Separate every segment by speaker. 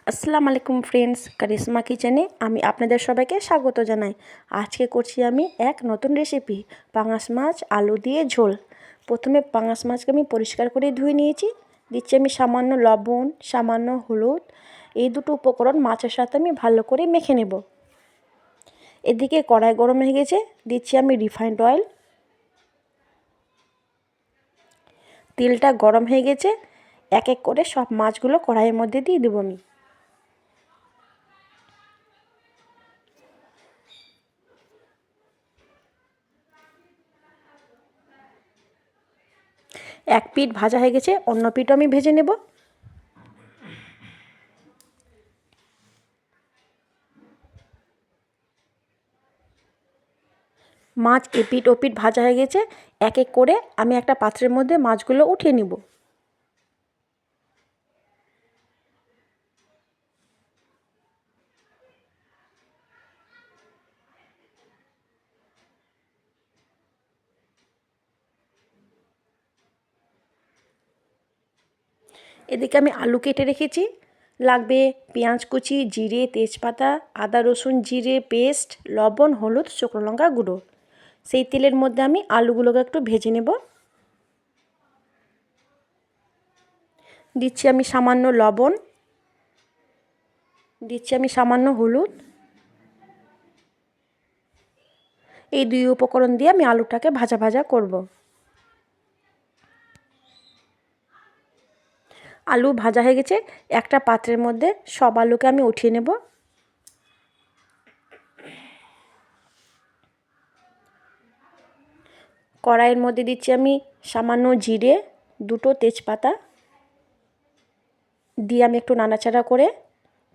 Speaker 1: আসসালামু আলাইকুম ফ্রেন্ডস, কারিশমা কিচেনে আমি আপনাদের সবাইকে স্বাগত জানাই। আজকে করছি আমি এক নতুন রেসিপি, পাঙাশ মাছ আলু দিয়ে ঝোল। প্রথমে পাঙাশ মাছকে আমি পরিষ্কার করে ধুয়ে নিয়েছি। দিচ্ছি আমি সামান্য লবণ, সামান্য হলুদ। এই দুটো উপকরণ মাছের সাথে আমি ভালো করে মেখে নেব। এদিকে কড়াই গরম হয়ে গেছে, দিচ্ছি আমি রিফাইন্ড অয়েল। তেলটা গরম হয়ে গেছে, এক এক করে সব মাছগুলো কড়াইয়ের মধ্যে দিয়ে দেবো আমি। এক পিঠ ভাজা হয়ে গেছে, অন্য পিঠও আমি ভেজে নেব। মাছ এপিঠ ওপিঠ ভাজা হয়ে গেছে, এক এক করে আমি একটা পাত্রের মধ্যে মাছগুলো উঠিয়ে নিব। এদিকে আমি আলু কেটে রেখেছি। লাগবে পেঁয়াজ কুচি, জিরে, তেজপাতা, আদা রসুন জিরে পেস্ট, লবণ, হলুদ, শুকনো লঙ্কা গুঁড়ো। সেই তেলের মধ্যে আমি আলুগুলোকে একটু ভেজে নেব। দিচ্ছি আমি সামান্য লবণ, দিচ্ছি আমি সামান্য হলুদ। এই দুই উপকরণ দিয়ে আমি আলুটাকে ভাজা ভাজা করব। আলু ভাজা হয়ে গেছে, একটা পাত্রের মধ্যে সব আলুকে আমি উঠিয়ে নেব। কড়াইয়ের মধ্যে দিচ্ছি আমি সামান্য জিরে, দুটো তেজপাতা দিয়ে আমি একটু নাড়াচাড়া করে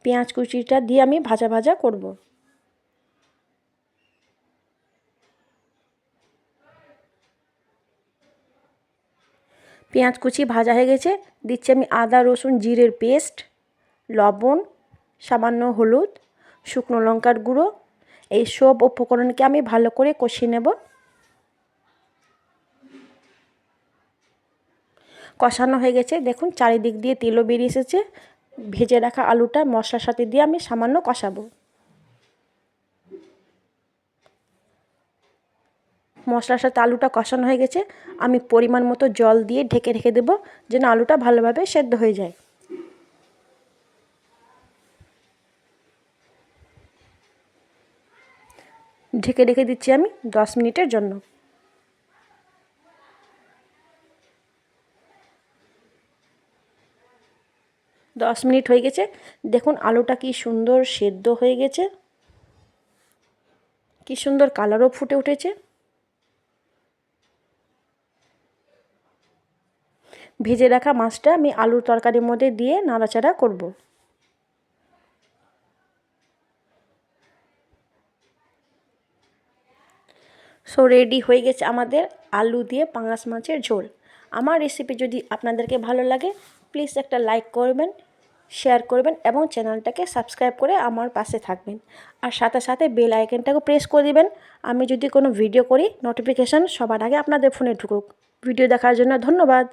Speaker 1: পেঁয়াজ কুচিটা দিয়ে আমি ভাজা ভাজা করব। পেঁয়াজ কুচি ভাজা হয়ে গেছে, দিচ্ছি আমি আদা রসুন জিরের পেস্ট, লবণ, সামান্য হলুদ, শুকনো লঙ্কার গুঁড়ো। এই সব উপকরণকে আমি ভালো করে কষিয়ে নেব। কষানো হয়ে গেছে, দেখুন চারিদিক দিয়ে তেলও বেরিয়ে এসেছে। ভেজে রাখা আলুটা মশলার সাথে দিয়ে আমি সামান্য কষাবো। মশলার সাথে আলুটা কষানো হয়ে গেছে, আমি পরিমাণ মতো জল দিয়ে ঢেকে রেখে দেবো যেন আলুটা ভালোভাবে সেদ্ধ হয়ে যায়। ঢেকে রেখে দিচ্ছি আমি 10 মিনিটের জন্য। 10 মিনিট হয়ে গেছে, দেখুন আলুটা কি সুন্দর সেদ্ধ হয়ে গেছে, কি সুন্দর কালারও ফুটে উঠেছে। ভেজে রাখা মাছটা আমি আলুর তরকারির মধ্যে দিয়ে নাড়াচাড়া করব। সো রেডি হয়ে গেছে আমাদের আলু দিয়ে পাঙাশ মাছের ঝোল। আমার রেসিপি যদি আপনাদেরকে ভালো লাগে, প্লিজ একটা লাইক করবেন, শেয়ার করবেন এবং চ্যানেলটাকে সাবস্ক্রাইব করে আমার পাশে থাকবেন। আর সাথে সাথে বেল আইকনটাকে প্রেস করে দিবেন। আমি যদি কোনো ভিডিও করি, নোটিফিকেশান সবার আগে আপনাদের ফোনে ঢুকুক। ভিডিও দেখার জন্য ধন্যবাদ।